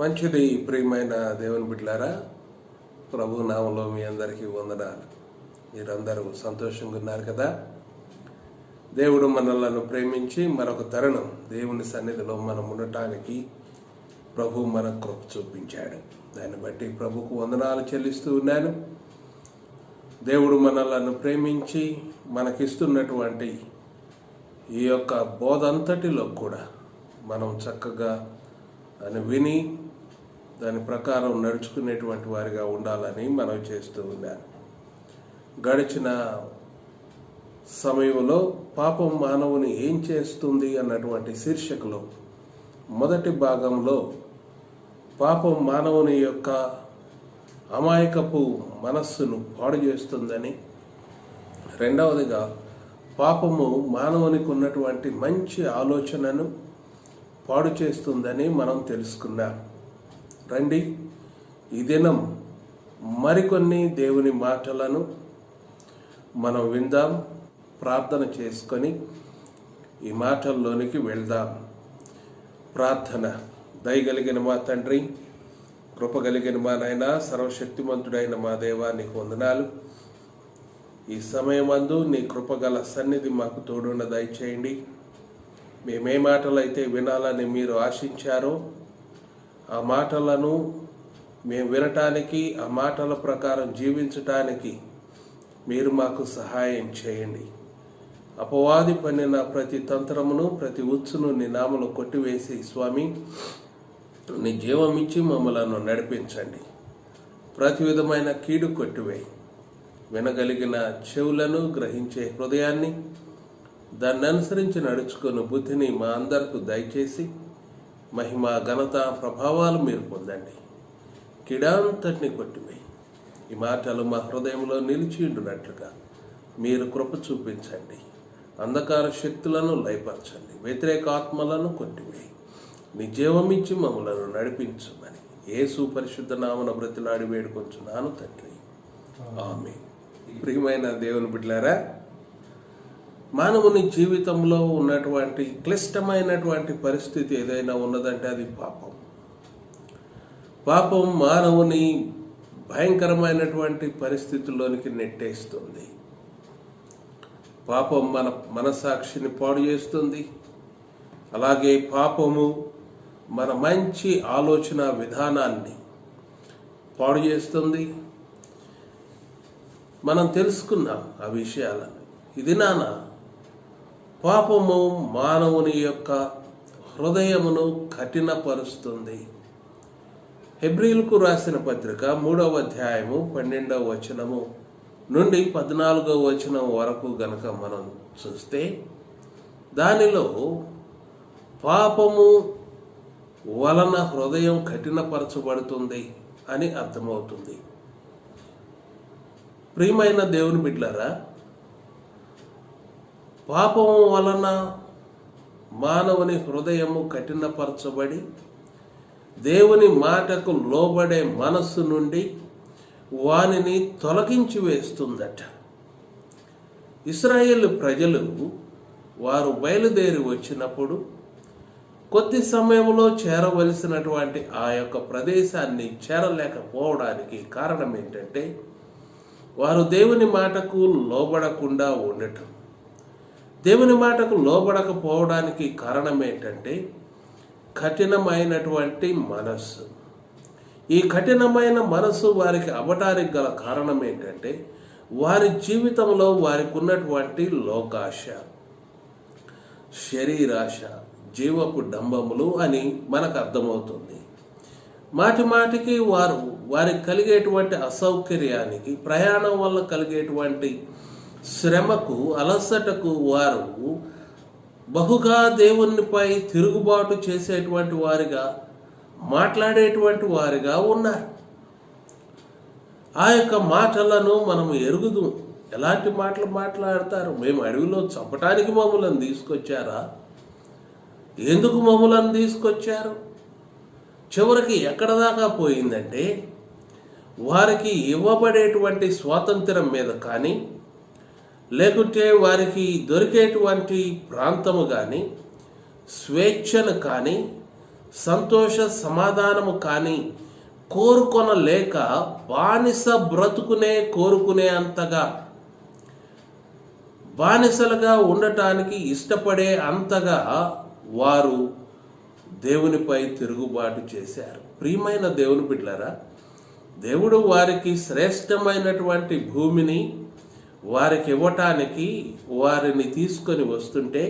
మంచిది. ప్రియమైన దేవుని బిడ్డలారా, ప్రభు నామంలో మీ అందరికీ వందనాలు. మీరందరూ సంతోషంగా ఉన్నారు కదా? దేవుడు మనలను ప్రేమించి మరొక తరుణం దేవుని సన్నిధిలో మనం ఉండటానికి ప్రభు మన కృప చూపించాడు. దాన్ని బట్టి ప్రభుకు వందనాలు చెల్లిస్తూ ఉన్నాను. దేవుడు మనలను ప్రేమించి మనకిస్తున్నటువంటి ఈ యొక్క బోధ అంతటిలో కూడా మనం చక్కగా అని విని దాని ప్రకారం నడుచుకునేటువంటి వారిగా ఉండాలని మనం చేస్తూ ఉన్నాను. గడిచిన సమయంలో పాపం మానవుని ఏం చేస్తుంది అన్నటువంటి శీర్షికలో మొదటి భాగంలో పాపం మానవుని యొక్క అమాయకపు మనస్సును పాడు చేస్తుందని, రెండవదిగా పాపము మానవునికి ఉన్నటువంటి మంచి ఆలోచనను పాడు చేస్తుందని మనం తెలుసుకున్నాం. రండి, ఈ దినం మరికొన్ని దేవుని మాటలను మనం విందాం, ప్రార్థన చేసుకొని ఈ మాటల్లోనికి వెళ్దాం. ప్రార్థన. దయగలిగిన మా తండ్రి, కృపగలిగిన మా నాయన, సర్వశక్తిమంతుడైన మా దేవా, నీకు వందనాలు. ఈ సమయమందు నీ కృపగల సన్నిధి మాకు తోడున్న దయచేయండి. మేమే మాటలైతే వినాలని మీరు ఆశించారో ఆ మాటలను మేము వినటానికి, ఆ మాటల ప్రకారం జీవించటానికి మీరు మాకు సహాయం చేయండి. అపవాది పన్నిన ప్రతి తంత్రమును, ప్రతి ఉచ్చును నీ నామను కొట్టివేసి స్వామి, నీ జీవమిచ్చి మమ్మలను నడిపించండి. ప్రతి విధమైన కీడు కొట్టివేయి. వినగలిగిన చెవులను, గ్రహించే హృదయాన్ని, దాన్ని అనుసరించి నడుచుకుని బుద్ధిని మా అందరకు దయచేసి మహిమ, ఘనత, ప్రభావాలు మీరు పొందండి. కీడంతటిని కొట్టివేయి. ఈ మాటలు మా హృదయంలో నిలిచి ఉండునట్లుగా మీరు కృప చూపించండి. అంధకార శక్తులను లయపరచండి. వ్యతిరేక ఆత్మలను కొట్టివేయి. నీ జీవమిచ్చి మమ్మలను నడిపించమని యేసు పరిశుద్ధ నామమున బ్రతిలాడి వేడుకొంచున్నాను తండ్రి, ఆమేన్. ప్రియమైన దేవుని బిడ్డలారా, మానవుని జీవితంలో ఉన్నటువంటి క్లిష్టమైనటువంటి పరిస్థితి ఏదైనా ఉన్నదంటే అది పాపం. పాపం మానవుని భయంకరమైనటువంటి పరిస్థితుల్లోనికి నెట్టేస్తుంది. పాపం మన మనసాక్షిని పాడు చేస్తుంది. అలాగే పాపము మన మంచి ఆలోచన విధానాన్ని పాడు చేస్తుంది. మనం తెలుసుకున్నాం ఆ విషయాలను. ఇది పాపము మానవుని యొక్క హృదయమును కఠినపరుస్తుంది. హెబ్రీలకు రాసిన పత్రిక 3వ అధ్యాయము 12వ వచనము నుండి 14వ వచనం వరకు గనక మనం చూస్తే, దానిలో పాపము వలన హృదయం కఠినపరచబడుతుంది అని అర్థమవుతుంది. ప్రియమైన దేవుని బిడ్డలారా, పాపము వలన మానవుని హృదయము కఠినపరచబడి దేవుని మాటకు లోబడే మనస్సు నుండి వానిని తొలగించి వేస్తుందట. ఇశ్రాయేలు ప్రజలు వారు బయలుదేరి వచ్చినప్పుడు కొద్ది సమయంలో చేరవలసినటువంటి ఆ యొక్క ప్రదేశాన్ని చేరలేకపోవడానికి కారణం ఏంటంటే, వారు దేవుని మాటకు లోబడకుండా ఉండటం. దేవుని మాటకు లోబడకపోవడానికి కారణం ఏంటంటే కఠినమైనటువంటి మనస్సు. ఈ కఠినమైన మనస్సు వారికి అవ్వటానికి గల కారణం ఏంటంటే వారి జీవితంలో వారికి ఉన్నటువంటి లోకాశ, శరీరాశ, జీవపు డంబములు అని మనకు అర్థమవుతుంది. మాటి మాటికి వారికి కలిగేటువంటి అసౌకర్యానికి, ప్రయాణం వల్ల కలిగేటువంటి శ్రమకు, అలసటకు వారు బహుగా దేవునిపై తిరుగుబాటు చేసేటువంటి వారిగా, మాట్లాడేటువంటి వారిగా ఉన్నారు. ఆ యొక్క మాటలను మనం ఎరుగుదు. ఎలాంటి మాటలు మాట్లాడతారు? మేము అడవిలో చంపటానికి మమ్మలను తీసుకొచ్చారా? ఎందుకు మమ్మలను తీసుకొచ్చారు? చివరికి ఎక్కడ దాకా పోయిందంటే, వారికి ఇవ్వబడేటువంటి స్వాతంత్రం మీద కానీ, లేకుంటే వారికి దొరికేటువంటి ప్రాంతము కానీ, స్వేచ్ఛను కానీ సంతోష సమాధానము కానీ కోరుకొనలేక బానిస బ్రతుకునే కోరుకునే అంతగా, బానిసలుగా ఉండటానికి ఇష్టపడే అంతగా వారు దేవునిపై తిరుగుబాటు చేశారు. ప్రియమైన దేవుని బిడ్డలారా, దేవుడు వారికి శ్రేష్టమైనటువంటి భూమిని వారికి ఇవ్వటానికి వారిని తీసుకొని వస్తుంటే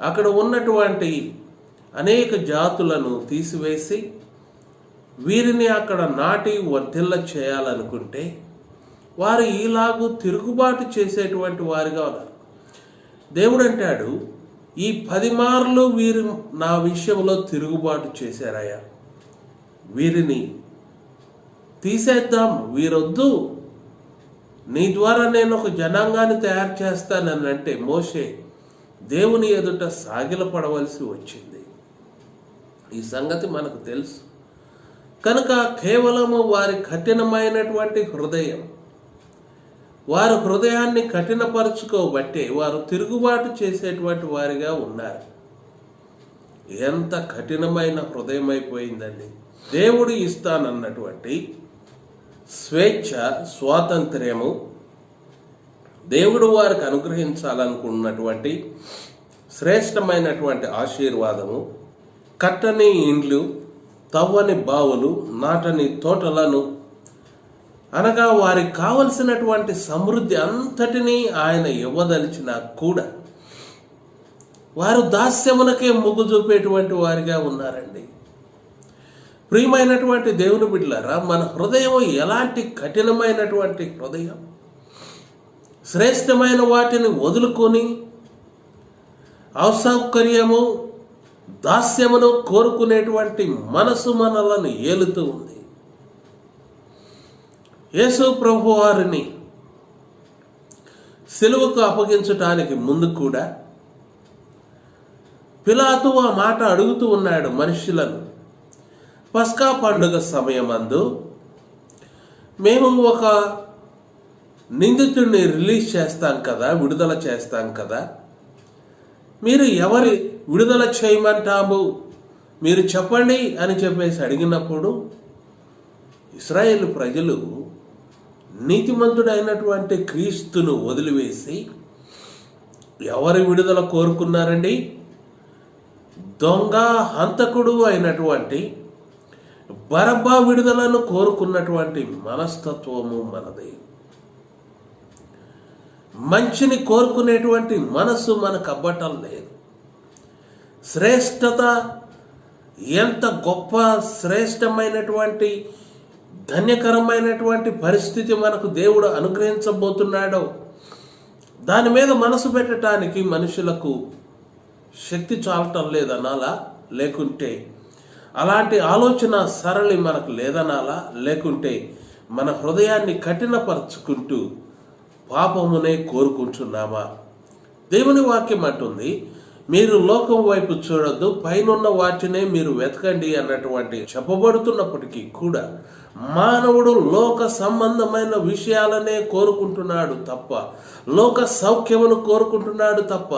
అక్కడ ఉన్నటువంటి అనేక జాతులను తీసివేసి వీరిని అక్కడ నాటి వర్ధిల్ల చేయాలనుకుంటే వారు ఈలాగూ తిరుగుబాటు చేసేటువంటి వారిగా ఉన్నారు. దేవుడు అంటాడు, ఈ 10 మార్లు వీరు నా విషయంలో తిరుగుబాటు చేశారయ్యా, వీరిని తీసేద్దాం, వీరొద్దు, నీ ద్వారా నేను ఒక జనాంగాన్ని తయారు చేస్తానని అంటే మోషే దేవుని ఎదుట సాగిలపడవలసి వచ్చింది. ఈ సంగతి మనకు తెలుసు. కనుక కేవలము వారి కఠినమైనటువంటి హృదయం, వారి హృదయాన్ని కఠినపరుచుకోబట్టే వారు తిరుగుబాటు చేసేటువంటి వారిగా ఉన్నారు. ఎంత కఠినమైన హృదయం అయిపోయిందండి. దేవుడు ఇస్తానన్నటువంటి స్వేచ్ఛ, స్వాతంత్ర్యము, దేవుడు వారికి అనుగ్రహించాలనుకున్నటువంటి శ్రేష్టమైనటువంటి ఆశీర్వాదము, కట్టని ఇండ్లు, తవ్వని బావులు, నాటని తోటలను, అనగా వారికి కావలసినటువంటి సమృద్ధి అంతటినీ ఆయన ఇవ్వదలిచినా కూడా వారు దాస్యమునకే మొగ్గు చూపేటువంటి వారిగా ఉన్నారండి. ప్రియమైనటువంటి దేవుని బిడ్డలారా, మన హృదయం ఎలాంటి కఠినమైనటువంటి హృదయం! శ్రేష్టమైన వాటిని వదులుకొని అసౌకర్యము, దాస్యమును కోరుకునేటువంటి మనసు మనలను ఏలుతూ ఉంది. యేసు ప్రభు వారిని సిలువకు అప్పగించటానికి ముందు కూడా పిలాతు ఆ మాట అడుగుతూ ఉన్నాడు మనుషులను. పస్కా పండుగ సమయమందు మేము ఒక నిందితుడిని రిలీజ్ చేస్తాం కదా, విడుదల చేస్తాం కదా, మీరు ఎవరి విడుదల చేయమంటాము మీరు చెప్పండి అని చెప్పేసి అడిగినప్పుడు ఇశ్రాయేలు ప్రజలు నీతిమంతుడైనటువంటి క్రీస్తును వదిలివేసి ఎవరి విడుదల కోరుకున్నారండి? దొంగ, హంతకుడు అయినటువంటి బరబ్బా విడుదలను కోరుకున్నటువంటి మనస్తత్వము మనది. మంచిని కోరుకునేటువంటి మనసు మనకు అబ్బటం లేదు. శ్రేష్టత, ఎంత గొప్ప శ్రేష్టమైనటువంటి ధన్యకరమైనటువంటి పరిస్థితి మనకు దేవుడు అనుగ్రహించబోతున్నాడో దాని మీద మనసు పెట్టడానికి మనుషులకు శక్తి చాలటం లేదనాలా, లేకుంటే అలాంటి ఆలోచన సరళి మనకు లేదనాలా, లేకుంటే మన హృదయాన్ని కఠినపరుచుకుంటూ పాపమునే కోరుకుంటున్నామా? దేవుని వాక్యం అంటుంది, మీరు లోకం వైపు చూడొద్దు, పైనున్న వాటినే మీరు వెతకండి అన్నటువంటి చెప్పబడుతున్నప్పటికీ కూడా మానవుడు లోక సంబంధమైన విషయాలనే కోరుకుంటున్నాడు తప్ప, లోక సౌఖ్యమును కోరుకుంటున్నాడు తప్ప,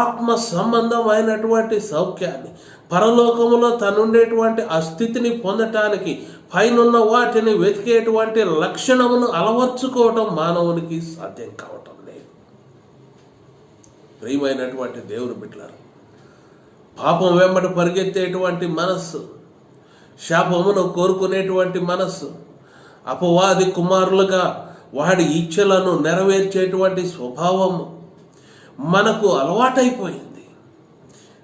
ఆత్మ సంబంధమైనటువంటి సౌఖ్యాన్ని, పరలోకములో తనుండేటువంటి ఆ స్థితిని పొందటానికి పైనున్న వాటిని వెతికేటువంటి లక్షణమును అలవర్చుకోవటం మానవునికి సాధ్యం కావటం లేదు. ప్రియమైనటువంటి దేవుని బిడ్డలారా, పాపం వెంబడి పరిగెత్తేటువంటి మనస్సు, శాపమును కోరుకునేటువంటి మనస్సు, అపవాది కుమారులుగా వాడి ఇచ్చలను నెరవేర్చేటువంటి స్వభావము మనకు అలవాటైపోయింది.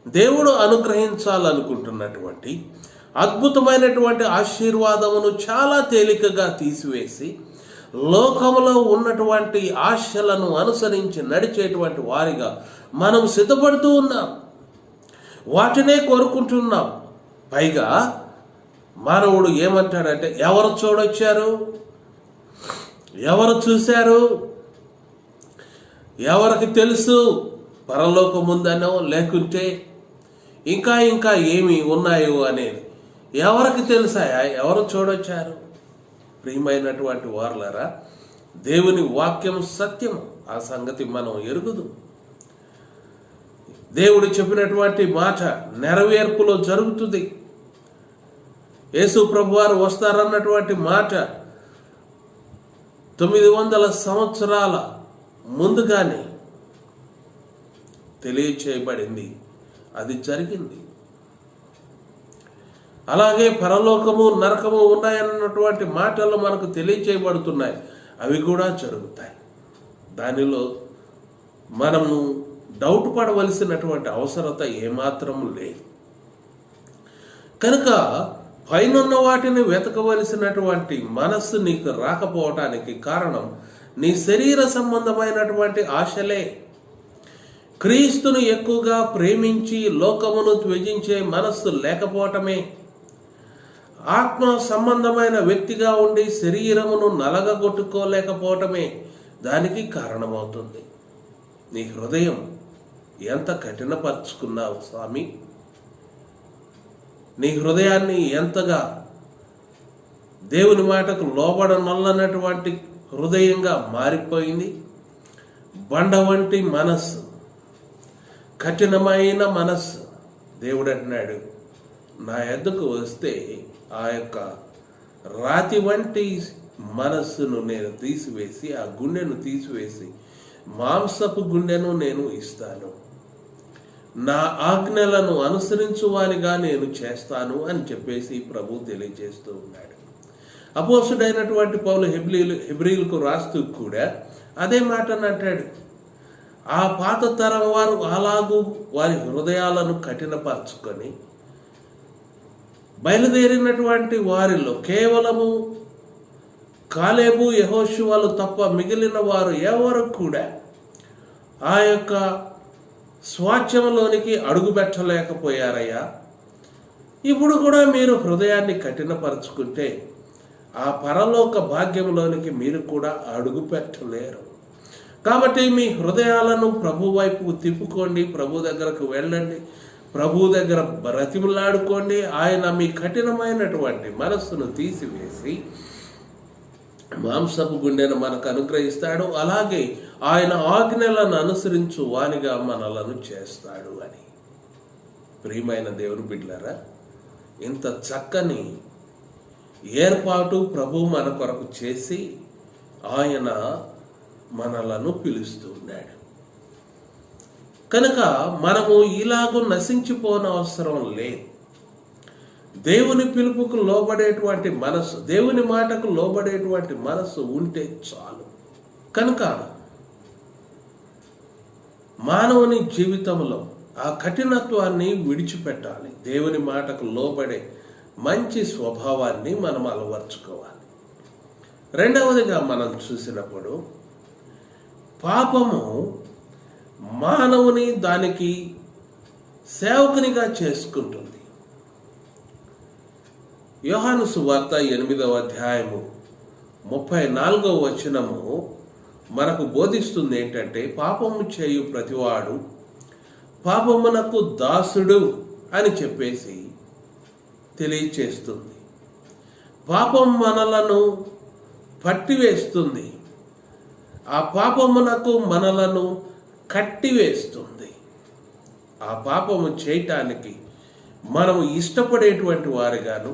దేవుడు అనుగ్రహించాలనుకుంటున్నటువంటి అద్భుతమైనటువంటి ఆశీర్వాదమును చాలా తేలికగా తీసివేసి లోకములో ఉన్నటువంటి ఆశలను అనుసరించి నడిచేటువంటి వారిగా మనం సిద్ధపడుతూ ఉన్నాం. వాటినే కోరుకుంటున్నాం. పైగా మానవుడు ఏమంటాడంటే, ఎవరు చూడొచ్చారు, ఎవరు చూశారు, ఎవరికి తెలుసు పరలోకం ఉందనో, లేకుంటే ఇంకా ఇంకా ఏమి ఉన్నాయో అనేది ఎవరికి తెలుసాయా, ఎవరు చూడొచ్చారు? ప్రియమైనటువంటి వారులారా, దేవుని వాక్యం సత్యము, ఆ సంగతి మనం ఎరుగుదు. దేవుడు చెప్పినటువంటి మాట నెరవేర్పులో జరుగుతుంది. యేసు ప్రభువారు వస్తారన్నటువంటి మాట 900 సంవత్సరాల ముందుగానే తెలియచేయబడింది. అది జరిగింది. అలాగే పరలోకము నరకము ఉన్నాయన్నటువంటి మాటలు మనకు తెలియచేయబడుతున్నాయి. అవి కూడా జరుగుతాయి. దానిలో మనము డౌట్ పడవలసినటువంటి అవసరత ఏమాత్రం లేదు. కనుక పైనున్న వాటిని వెతకవలసినటువంటి మనస్సు నీకు రాకపోవటానికి కారణం నీ శరీర సంబంధమైనటువంటి ఆశలే. క్రీస్తును ఎక్కువగా ప్రేమించి లోకమును త్యజించే మనస్సు లేకపోవటమే, ఆత్మ సంబంధమైన వ్యక్తిగా ఉండి శరీరమును నలగగొట్టుకోలేకపోవటమే దానికి కారణమవుతుంది. నీ హృదయం ఎంత కఠినపరుచుకున్నావు స్వామి? నీ హృదయాన్ని ఎంతగా దేవుని మాటకు లోబడనొల్లనటువంటి హృదయంగా మారిపోయింది. బండ వంటి మనస్సు, కఠినమైన మనస్సు. దేవుడు అంటున్నాడు, నా యొద్దకు వస్తే ఆ యొక్క రాతి వంటి మనస్సును నేను తీసివేసి, ఆ గుండెను తీసివేసి మాంసపు గుండెను నేను ఇస్తాను, నా ఆజ్ఞలను అనుసరించువానిగా నేను చేస్తాను అని చెప్పేసి ప్రభు తెలియజేస్తూ ఉన్నాడు. అపోస్తుడైనటువంటి పౌలు హెబ్రీయులకు రాస్తూ కూడా అదే మాటను అంటాడు. ఆ పాత తరం వారు అలాగూ వారి హృదయాలను కఠినపరచుకొని బయలుదేరినటువంటి వారిలో కేవలము కాలేబు యెహోషువలు తప్ప మిగిలిన వారు ఎవరు కూడా ఆ యొక్క స్వాచ్యంలోనికి అడుగుపెట్టలేకపోయారయ్యా. ఇప్పుడు కూడా మీరు హృదయాన్ని కఠినపరచుకుంటే ఆ పరలోక భాగ్యంలోనికి మీరు కూడా అడుగు పెట్టలేరు. కాబట్టి మీ హృదయాలను ప్రభు వైపు తిప్పుకోండి, ప్రభు దగ్గరకు వెళ్ళండి, ప్రభు దగ్గర బ్రతిమలాడుకోండి. ఆయన మీ కఠినమైనటువంటి మనస్సును తీసివేసి మాంసపు గుండెను మనకు అనుగ్రహిస్తాడు. అలాగే ఆయన ఆజ్ఞలను అనుసరించు వానిగా మనలను చేస్తాడు అని. ప్రియమైన దేవుని బిడ్డలారా, ఇంత చక్కని ఏర్పాటు ప్రభు మన కొరకు చేసి ఆయన మనలను పిలుస్తూ ఉన్నాడు. కనుక మనము ఇలాగూ నశించిపోనవసరం లేదు. దేవుని పిలుపుకు లోబడేటువంటి మనసు, దేవుని మాటకు లోబడేటువంటి మనసు ఉంటే చాలు. కనుక మానవుని జీవితంలో ఆ కఠినత్వాన్ని విడిచిపెట్టాలి. దేవుని మాటకు లోబడే మంచి స్వభావాన్ని మనం అలవర్చుకోవాలి. రెండవదిగా మనం చూసినప్పుడు పాపము మానవుని దానికి సేవకునిగా చేసుకుంటుంది. యోహాను సువార్త 8వ అధ్యాయము 34వ వచనము మనకు బోధిస్తుంది ఏంటంటే, పాపము చేయు ప్రతివాడు పాపమునకు దాసుడు అని చెప్పేసి తెలియచేస్తుంది. పాపం మనలను పట్టివేస్తుంది, ఆ పాపమునకు మనలను కట్టివేస్తుంది. ఆ పాపము చేయటానికి మనము ఇష్టపడేటువంటి వారిగాను,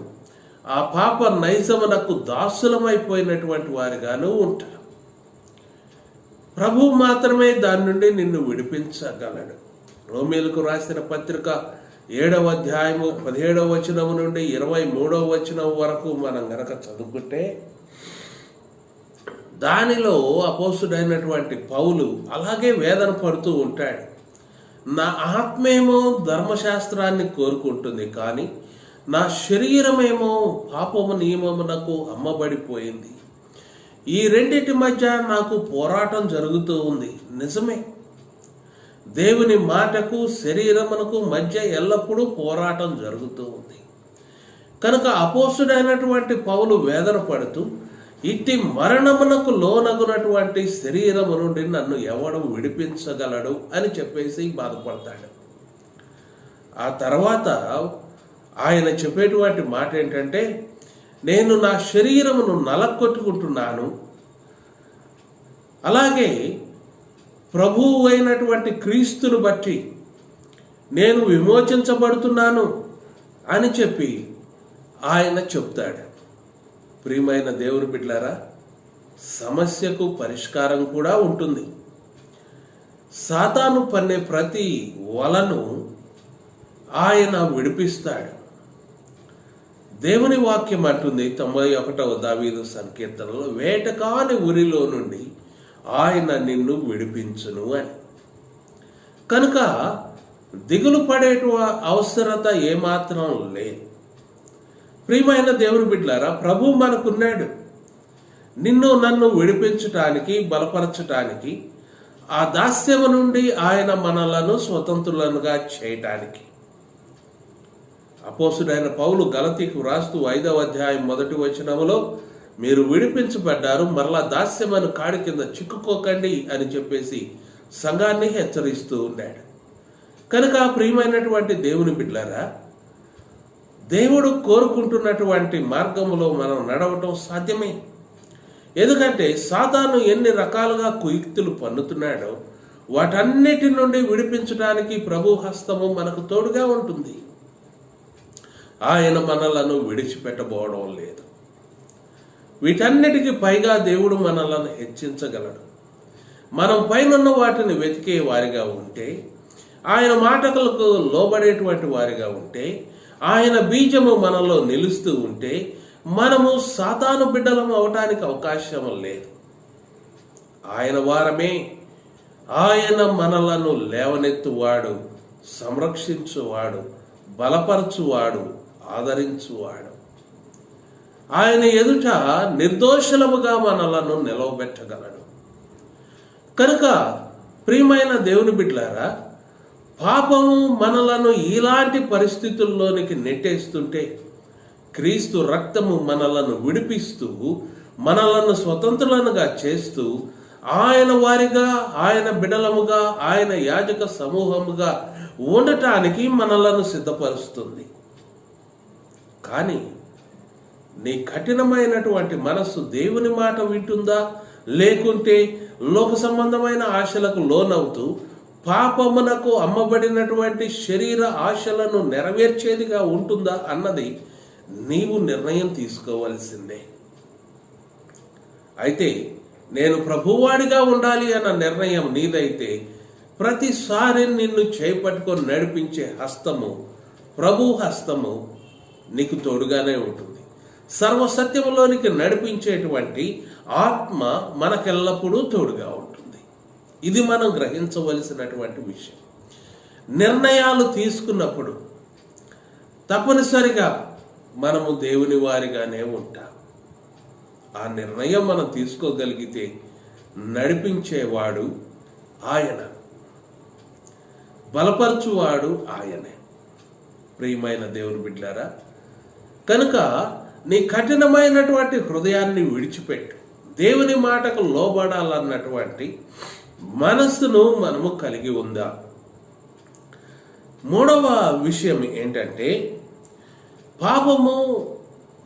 ఆ పాప నైజమునకు దాసులమైపోయినటువంటి వారిగాను ఉంటారు. ప్రభు మాత్రమే దాని నుండి నిన్ను విడిపించగలడు. రోమీయులకు రాసిన పత్రిక 7వ అధ్యాయము 17వ వచనం నుండి 23వ వచనం వరకు మనం గనక చదువుకుంటే దానిలో అపోస్తుడైనటువంటి పౌలు అలాగే వేదన పడుతూ ఉంటాడు. నా ఆత్మేమో ధర్మశాస్త్రాన్ని కోరుకుంటుంది, కానీ నా శరీరమేమో పాపము నియమమునకు అమ్మబడిపోయింది. ఈ రెండింటి మధ్య నాకు పోరాటం జరుగుతూ ఉంది. నిజమే, దేవుని మాటకు శరీరమునకు మధ్య ఎల్లప్పుడూ పోరాటం జరుగుతూ ఉంది. కనుక అపోస్తుడైనటువంటి పౌలు వేదన పడుతూ, ఇట్టి మరణమునకు లోనగునటువంటి శరీరము నుండి నన్ను ఎవడు విడిపించగలడు అని చెప్పేసి బాధపడతాడు. ఆ తర్వాత ఆయన చెప్పేటువంటి మాట ఏంటంటే, నేను నా శరీరమును నలగొట్టుకుంటున్నాను, అలాగే ప్రభువు అయినటువంటి క్రీస్తును బట్టి నేను విమోచించబడుతున్నాను అని చెప్పి ఆయన చెప్తాడు. ప్రియమైన దేవుని బిడ్డలారా, సమస్యకు పరిష్కారం కూడా ఉంటుంది. సాతాను పన్నే ప్రతి వలను ఆయన విడిపిస్తాడు. దేవుని వాక్యం అంటుంది 91వ దావీదు సంకీర్తనలో, వేటకాని ఉరిలో నుండి ఆయన నిన్ను విడిపించును అని. కనుక దిగులు పడేట అవసరత ఏమాత్రం లేదు. ప్రియమైన దేవుని బిడ్డలారా, ప్రభు మనకున్నాడు. నిన్ను నన్ను విడిపించటానికి, బలపరచటానికి, ఆ దాస్యము నుండి ఆయన మనలను స్వతంత్రులనుగా చేయటానికి. అపోస్తుడైన పౌలు గలతీకు రాస్తూ 5వ అధ్యాయం 1వ వచనములో, మీరు విడిపించబడ్డారు, మరలా దాస్యమను కాడి కింద చిక్కుకోకండి అని చెప్పేసి సంఘాన్ని హెచ్చరిస్తూ ఉన్నాడు. కనుక ప్రియమైనటువంటి దేవుని బిడ్డలారా, దేవుడు కోరుకుంటున్నటువంటి మార్గములో మనం నడవటం సాధ్యమే. ఎందుకంటే సాతాను ఎన్ని రకాలుగా కుయుక్తులు పన్నుతున్నాడో వాటన్నిటి నుండి విడిపించడానికి ప్రభు హస్తము మనకు తోడుగా ఉంటుంది. ఆయన మనలను విడిచిపెట్టబోవడం లేదు. వీటన్నిటికీ పైగా దేవుడు మనలను హెచ్చించగలడు. మనం పైనున్న వాటిని వెతికే వారిగా ఉంటే, ఆయన మాటలకు లోబడేటువంటి వారిగా ఉంటే, ఆయన బీజము మనలో నిలుస్తూ ఉంటే, మనము సాతాను బిడ్డలం అవటానికి అవకాశం లేదు. ఆయన వారమే. ఆయన మనలను లేవనెత్తువాడు, సంరక్షించువాడు, బలపరచువాడు, ఆదరించువాడు. ఆయన ఎదుట నిర్దోషులముగా మనలను నిలవబెట్టగలడు. కనుక ప్రియమైన దేవుని బిడ్డలారా, పాపము మనలను ఇలాంటి పరిస్థితుల్లోనికి నెట్టేస్తుంటే, క్రీస్తు రక్తము మనలను విడిపిస్తూ, మనలను స్వతంత్రులనుగా చేస్తూ, ఆయన వారిగా, ఆయన బిడలముగా, ఆయన యాజక సమూహముగా ఉండటానికి మనలను సిద్ధపరుస్తుంది. కానీ నీ కఠినమైనటువంటి మనస్సు దేవుని మాట వింటుందా, లేకుంటే లోక సంబంధమైన ఆశలకు లోనవుతూ పాపమునకు అమ్మబడినటువంటి శరీర ఆశలను నెరవేర్చేదిగా ఉంటుందా అన్నది నీవు నిర్ణయం తీసుకోవలసిందే. అయితే నేను ప్రభువాడిగా ఉండాలి అన్న నిర్ణయం నీదైతే, ప్రతిసారి నిన్ను చేపట్టుకొని నడిపించే హస్తము, ప్రభు హస్తము నీకు తోడుగానే ఉంటుంది. సర్వసత్యములోనికి నడిపించేటువంటి ఆత్మ మనకెల్లప్పుడూ తోడుగా ఉంటుంది. ఇది మనం గ్రహించవలసినటువంటి విషయం. నిర్ణయాలు తీసుకున్నప్పుడు తప్పనిసరిగా మనము దేవుని వారిగానే ఉంటాం. ఆ నిర్ణయం మనం తీసుకోగలిగితే నడిపించేవాడు ఆయన, బలపరచువాడు ఆయనే. ప్రియమైన దేవుని బిడ్డలారా, కనుక నీ కఠినమైనటువంటి హృదయాన్ని విడిచిపెట్టు. దేవుని మాటకు లోబడాలన్నటువంటి మనస్సును మనము కలిగి ఉందా. మూడవ విషయం ఏంటంటే, పాపము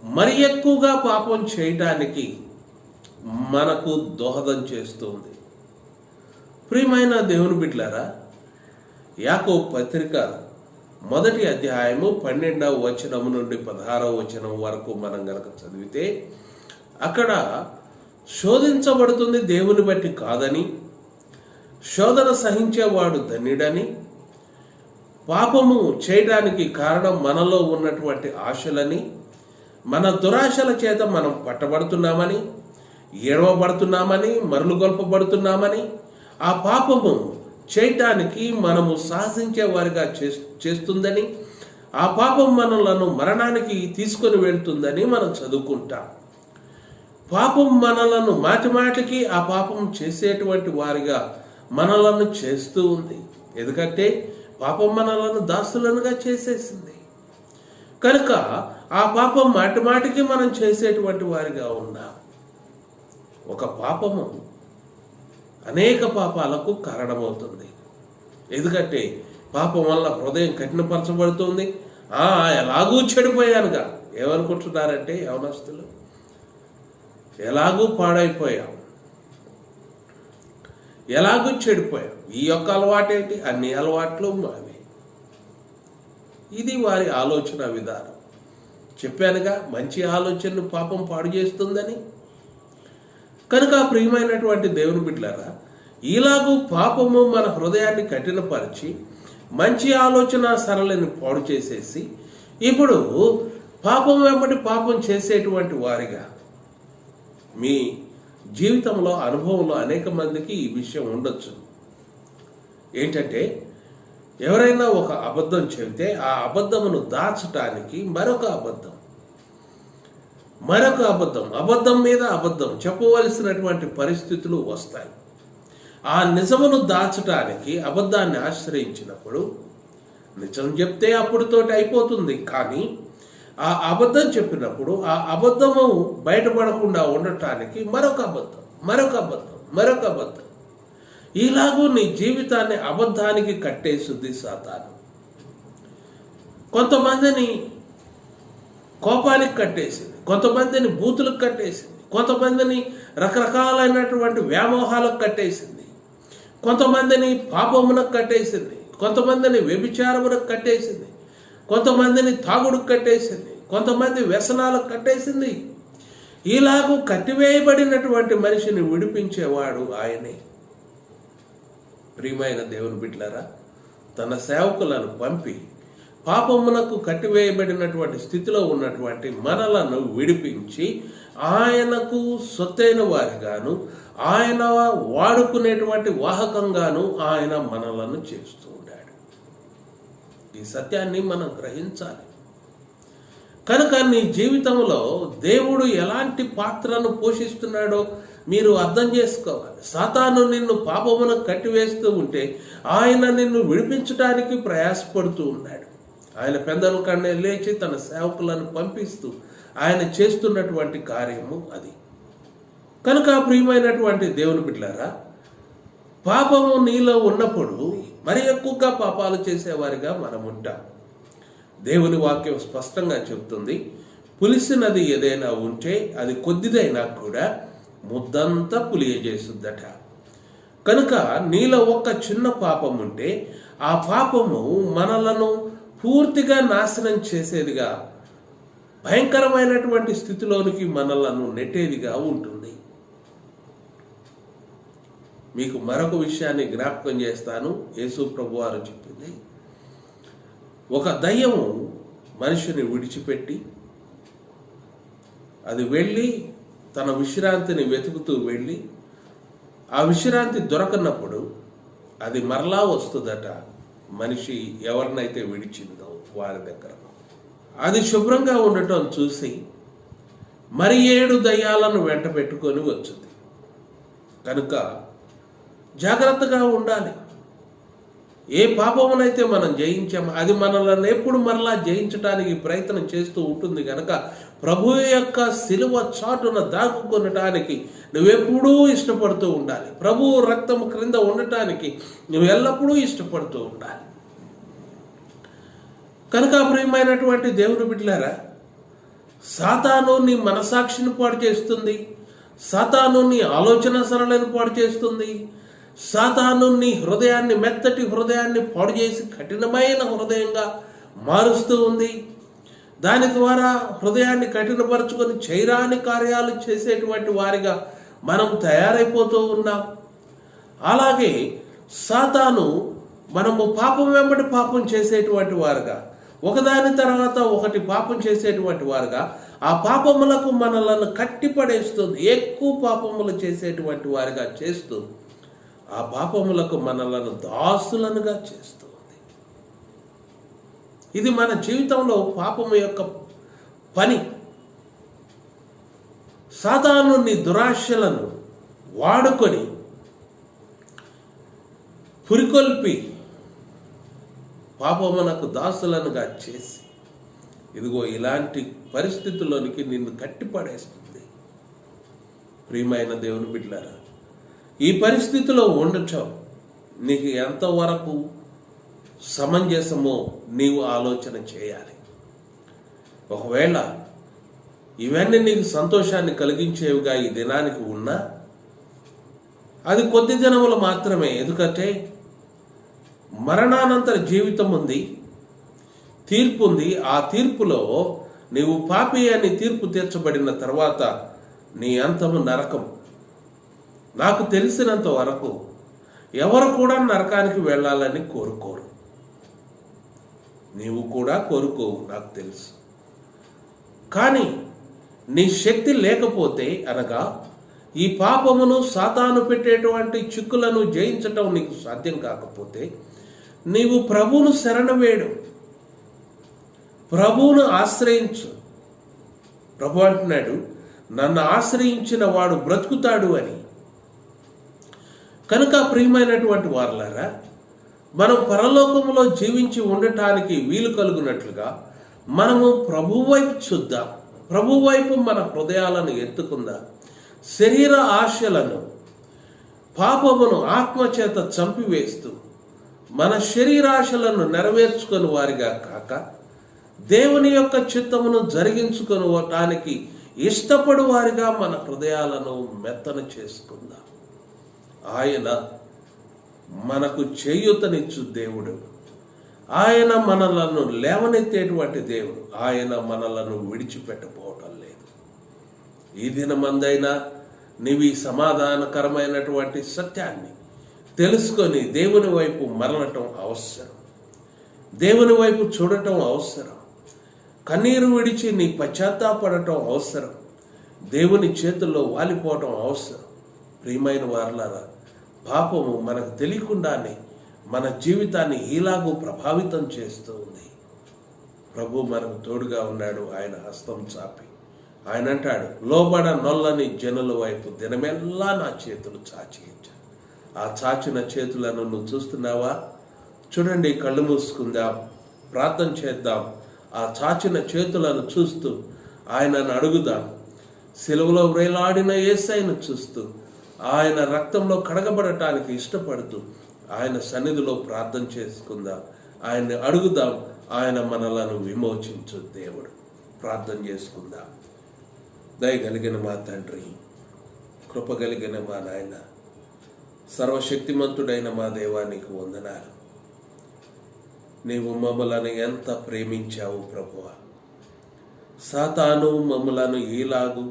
మరి ఎక్కువగా పాపం చేయటానికి మనకు దోహదం చేస్తుంది. ప్రియమైన దేవుని బిడ్డలారా, యాకోబు పత్రిక 1వ అధ్యాయము 12వ వచనము నుండి 16వ వచనం వరకు మనం గనక చదివితే, అక్కడ శోధించబడుతుంది దేవుని బట్టి కాదని, శోధన సహించేవాడు ధన్యుడని, పాపము చేయడానికి కారణం మనలో ఉన్నటువంటి ఆశలని, మన దురాశల చేత మనం పట్టబడుతున్నామని, ఏడవబడుతున్నామని, మరలుగొల్పబడుతున్నామని, ఆ పాపము చేయటానికి మనము సాహసించే వారిగా చేస్తుందని, ఆ పాపం మనలను మరణానికి తీసుకొని వెళ్తుందని మనం చదువుకుంటాం. పాపం మనలను మాటిమాటికి ఆ పాపం చేసేటువంటి వారిగా మనలను చేస్తూ ఉంది. ఎందుకంటే పాపం మనలను దాసులనుగా చేసేసింది. కనుక ఆ పాపం మాటిమాటికి మనం చేసేటువంటి వారిగా ఉన్నాం. ఒక పాపము అనేక పాపాలకు కారణమవుతుంది. ఎందుకంటే పాపం వల్ల హృదయం కఠినపరచబడుతుంది. ఎలాగూ చెడిపోయానుగా ఏమనుకుంటున్నారంటే యవనస్తులు, ఎలాగూ పాడైపోయాం, ఎలాగూ చెడిపోయాం, ఈ యొక్క అలవాటేంటి, అన్ని అలవాట్లు మావి. ఇది వారి ఆలోచన విధానం. చెప్పానుగా, మంచి ఆలోచనను పాపం పాడు చేస్తుందని. కనుక ప్రియమైనటువంటి దేవుని బిడ్డలారా, ఇలాగూ పాపము మన హృదయాన్ని కఠినపరిచి మంచి ఆలోచన సరళిని పాడు చేసేసి ఇప్పుడు పాపం వెంబడి పాపం చేసేటువంటి వారిగా మీ జీవితంలో అనుభవంలో అనేక మందికి ఈ విషయం ఉండొచ్చు. ఏంటంటే, ఎవరైనా ఒక అబద్ధం చెబితే ఆ అబద్ధమును దాచటానికి మరొక అబద్ధం మీద అబద్ధం చెప్పవలసినటువంటి పరిస్థితులు వస్తాయి. ఆ నిజమును దాచటానికి అబద్ధాన్ని ఆశ్రయించినప్పుడు నిజం చెప్తే అప్పుడుతోటి అయిపోతుంది. కానీ ఆ అబద్ధం చెప్పినప్పుడు ఆ అబద్ధము బయటపడకుండా ఉండటానికి మరొక అబద్ధం ఇలాగూ నీ జీవితాన్ని అబద్ధానికి కట్టేస్తుంది సాతాను. కొంతమందిని కోపానికి కట్టేసింది, కొంతమందిని బూతులకు కట్టేసింది, కొంతమందిని రకరకాలైనటువంటి వ్యామోహాలకు కట్టేసింది, కొంతమందిని పాపమునకు కట్టేసింది, కొంతమందిని వ్యభిచారమునకు కట్టేసింది, కొంతమందిని తాగుడుకు కట్టేసింది, కొంతమంది వ్యసనాలకు కట్టేసింది. ఇలాగూ కట్టివేయబడినటువంటి మనిషిని విడిపించేవాడు ఆయనే. ప్రియమైన దేవుని బిడ్డలారా, తన సేవకులను పంపి పాపమునకు కట్టివేయబడినటువంటి స్థితిలో ఉన్నటువంటి మనలను విడిపించి ఆయనకు సొత్తైన వారిగాను, ఆయన వాడుకునేటువంటి వాహకంగాను ఆయన మనలను చేస్తూ ఉన్నాడు. ఈ సత్యాన్ని మనం గ్రహించాలి. కనుక నీ జీవితంలో దేవుడు ఎలాంటి పాత్రను పోషిస్తున్నాడో మీరు అర్థం చేసుకోవాలి. సాతాను నిన్ను పాపమునకు కట్టివేస్తూ ఉంటే ఆయన నిన్ను విడిపించడానికి ప్రయాసపడుతూ ఉన్నాడు. ఆయన పెందల కన్నే లేచి తన సేవకులను పంపిస్తూ ఆయన చేస్తున్నటువంటి కార్యము అది. కనుక ప్రియమైనటువంటి దేవుని బిడ్డలారా, పాపము నీలో ఉన్నప్పుడు మరి ఎక్కువగా పాపాలు చేసేవారిగా మనం ఉంటాం. దేవుని వాక్యం స్పష్టంగా చెబుతుంది, పులిసినది ఏదైనా ఉంటే అది కొద్దిదైనా కూడా ముద్దంతా పులియజేస్తుందట. కనుక నీలో ఒక చిన్న పాపం ఉంటే ఆ పాపము మనలను పూర్తిగా నాశనం చేసేదిగా, భయంకరమైనటువంటి స్థితిలోనికి మనలను నెట్టేదిగా ఉంటుంది. మీకు మరొక విషయాన్ని జ్ఞాపకం చేస్తాను. యేసు ప్రభువారు చెప్పింది, ఒక దయ్యము మనిషిని విడిచిపెట్టి అది వెళ్ళి తన విశ్రాంతిని వెతుకుతూ వెళ్ళి ఆ విశ్రాంతి దొరకనప్పుడు అది మరలా వస్తుందట మనిషి ఎవరినైతే విడిచిందో వారి దగ్గర. అది శుభ్రంగా ఉండటం చూసి మరి 7 దయ్యాలను వెంట పెట్టుకొని వచ్చింది. కనుక జాగ్రత్తగా ఉండాలి. ఏ పాపమునైతే మనం జయించామో అది మనల్ని ఎప్పుడు మరలా జయించడానికి ప్రయత్నం చేస్తూ ఉంటుంది. కనుక ప్రభు యొక్క శిలువ చాటున దాక్కుకొనటానికి నువ్వెప్పుడూ ఇష్టపడుతూ ఉండాలి. ప్రభు రక్తము క్రింద ఉండటానికి నువ్వు ఎల్లప్పుడూ ఇష్టపడుతూ ఉండాలి. కనుక ప్రియమైనటువంటి దేవుని బిడ్డలారా, సాతాను నీ మనసాక్షిని పాడు చేస్తుంది, సాతాను నీ ఆలోచన సరళిని పాడు చేస్తుంది, సాతాను నీ హృదయాన్ని, మెత్తటి హృదయాన్ని పాడు చేసి కఠినమైన హృదయంగా మారుస్తూ ఉంది. దాని ద్వారా హృదయాన్ని కఠినపరుచుకొని చేయరాని కార్యాలు చేసేటువంటి వారిగా మనం తయారైపోతూ ఉన్నాం. అలాగే సాతాను మనము పాపం వెంబడి పాపం చేసేటువంటి వారుగా, ఒకదాని తర్వాత ఒకటి పాపం చేసేటువంటి వారుగా ఆ పాపములకు మనలను కట్టిపడేస్తుంది. ఎక్కువ పాపములు చేసేటువంటి వారిగా చేస్తూ ఆ పాపములకు మనలను దాసులనుగా చేస్తుంది. ఇది మన జీవితంలో పాపము యొక్క పని. సాతాను నీ దురాశలను వాడుకొని పురికొల్పి పాపమునకు దాసులనుగా చేసి ఇదిగో ఇలాంటి పరిస్థితుల్లోనికి నిన్ను కట్టిపడేస్తుంది. ప్రియమైన దేవుని బిడ్డలారా, ఈ పరిస్థితిలో ఉండటం నీకు ఎంతవరకు సమంజసమో నీవు ఆలోచన చేయాలి. ఒకవేళ ఇవన్నీ నీకు సంతోషాన్ని కలిగించేవిగా ఈ దినానికి ఉన్నా అది కొద్ది దినములు మాత్రమే. ఎందుకంటే మరణానంతర జీవితం ఉంది, తీర్పు ఉంది. ఆ తీర్పులో నీవు పాపి అని తీర్పు తీర్చబడిన తర్వాత నీ అంతము నరకం. నాకు తెలిసినంత వరకు ఎవరు కూడా నరకానికి వెళ్ళాలని కోరుకోరు. నీవు కూడా కోరుకోవు, నాకు తెలుసు. కానీ నీ శక్తి లేకపోతే, అనగా ఈ పాపమును సాతాను పెట్టేటువంటి చిక్కులను జయించటం నీకు సాధ్యం కాకపోతే, నీవు ప్రభువును శరణవేడు, ప్రభువును ఆశ్రయించు. ప్రభు అంటున్నాడు, నన్ను ఆశ్రయించిన వాడు బ్రతుకుతాడు అని. కనుక ప్రియమైనటువంటి వారలారా, మనం పరలోకములో జీవించి ఉండటానికి వీలు కలుగునట్లుగా మనము ప్రభు వైపు చూద్దాం. ప్రభు వైపు మన హృదయాలను ఎత్తుకుందాం. శరీర ఆశలను, పాపమును ఆత్మచేత చంపివేస్తూ మన శరీరాశలను నెరవేర్చుకొని వారిగా కాక దేవుని యొక్క చిత్తమును జరిగించుకొనటానికి ఇష్టపడు వారిగా మన హృదయాలను మెత్తన చేసుకుందాం. ఆయన మనకు చేయూతనిచ్చు దేవుడు. ఆయన మనలను లేవనెత్తేటువంటి దేవుడు. ఆయన మనలను విడిచిపెట్టబోవటం లేదు. ఈ దినమందైనా నీవు ఈ సమాధానకరమైనటువంటి సత్యాన్ని తెలుసుకొని దేవుని వైపు మరలటం అవసరం. దేవుని వైపు చూడటం అవసరం. కన్నీరు విడిచి నీ పశ్చాత్తాపడటం అవసరం. దేవుని చేతుల్లో వాలిపోవటం అవసరం. ప్రియమైన వారలారా, పాపము మనకు తెలియకుండానే మన జీవితాన్ని ఈలాగూ ప్రభావితం చేస్తూ ఉంది. ప్రభు మనకు తోడుగా ఉన్నాడు. ఆయన హస్తం చాపి ఆయన అంటాడు, లోబడ నొల్లని జనుల వైపు దినమెల్లా నా చేతులు చాచించాను. ఆ చాచిన చేతులను నువ్వు చూస్తున్నావా? చూడండి, కళ్ళు మూసుకుందాం, ప్రార్థన చేద్దాం. ఆ చాచిన చేతులను చూస్తూ ఆయనను అడుగుదాం. సిలువలో వేలాడిన యేసయ్యను చూస్తూ ఆయన రక్తంలో కడగబడటానికి ఇష్టపడుతూ ఆయన సన్నిధిలో ప్రార్థన చేసుకుందాం. ఆయన్ని అడుగుదాం. ఆయన మనలను విమోచించు దేవుడు. ప్రార్థన చేసుకుందాం. దయగలిగిన మా తండ్రి, కృపగలిగిన మా నాయన, సర్వశక్తిమంతుడైన మా దేవా, నీకు వందనాలు. నీవు మమ్మలను ఎంత ప్రేమించావు ప్రభువా. సాతాను మమ్మలను ఈలాగు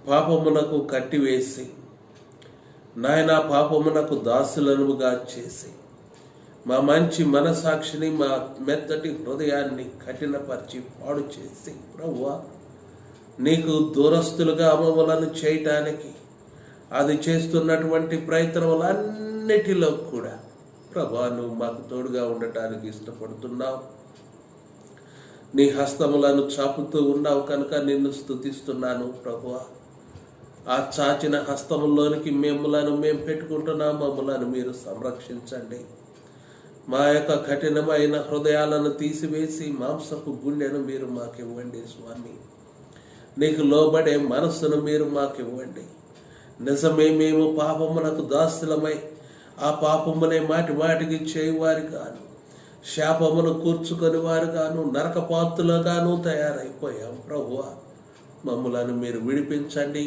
పాపమునకు కట్టివేసి, నాయన పాపమునకు దాసులనుగా చేసి, మా మంచి మనసాక్షిని, మా మెత్తటి హృదయాన్ని కఠినపరిచి పాడు చేసి, ప్రభువా నీకు దూరస్తులుగా మమ్మలను చేయటానికి అది చేస్తున్నటువంటి ప్రయత్నములన్నిటిలో కూడా ప్రభువా నువ్వు మాకు తోడుగా ఉండటానికి ఇష్టపడుతున్నావు. నీ హస్తములను చాపుతూ ఉన్నావు కనుక నిన్ను స్తుతిస్తున్నాను ప్రభువా. ఆ చాచిన హస్తముల్లోనికి మేము పెట్టుకుంటున్నాం. మమ్మలను మీరు సంరక్షించండి. మా యొక్క కఠినమైన హృదయాలను తీసివేసి మాంసపు గుండెను మీరు మాకివ్వండి స్వామి. నీకు లోబడే మనస్సును మీరు మాకివ్వండి. నిజమే, మేము పాపమునకు దాసులమై ఆ పాపమునే మాటికి చేయువారి గాను, శాపమును కూర్చుకొని వారు గాను, నరకపాత్రులుగాను తయారైపోయాం ప్రభువా. మమ్ములను మీరు విడిపించండి.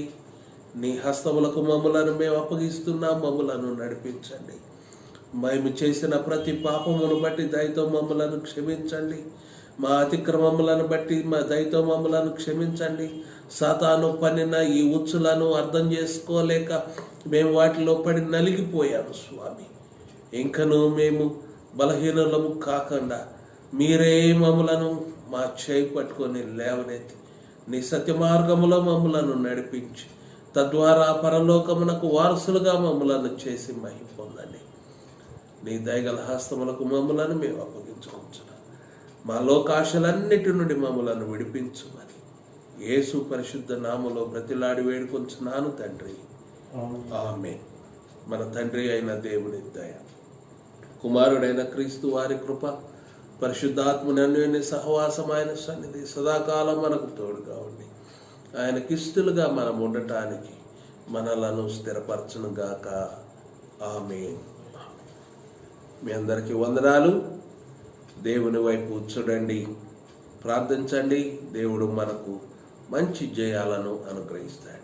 నీ హస్తములకు మమ్ములను మేము అప్పగిస్తున్నాం. మమ్ములను నడిపించండి. మేము చేసిన ప్రతి పాపమును బట్టి దయతో మమ్ములను క్షమించండి. మా అతిక్రమములను బట్టి మా దయతో మమ్ములను క్షమించండి. సాతాను పన్నిన ఈ ఉచ్చులను అర్థం చేసుకోలేక మేము వాటిలో పడి నలిగిపోయాము స్వామి. ఇంకను మేము బలహీనులము కాకుండా మీరే మమ్ములను మా చేయి పట్టుకొని లేవనెత్తి నీ సత్య మార్గములో మమ్ములను నడిపించి తద్వారా పరలోకమునకు వారసులుగా మమ్ములను చేసి మహిమ పొందండి. నీ దయగల హస్తములకు మమ్ములను మేము అప్పగించుకుంటున్నాం. మా లోకాశలన్నిటి నుండి మమ్ములను విడిపించుమని యేసు పరిశుద్ధ నామములో బ్రతిలాడి వేడుకొంచున్నాను తండ్రి, ఆమేన్. మన తండ్రి అయిన దేవుని దయ, కుమారుడైన క్రీస్తు వారి కృప, పరిశుద్ధాత్మని అన్యోన్య సహవాసం, ఆయన సన్నిధి సదాకాలం మనకు తోడుగా ఉండి ఆయనకిస్తులుగా మనం ఉండటానికి మనలను స్థిరపరచును గాక. ఆమేన్. మీ అందరికీ వందనాలు. దేవుని వైపు చూడండి, ప్రార్థించండి. దేవుడు మనకు మంచి జయాలను అనుగ్రహిస్తాడు.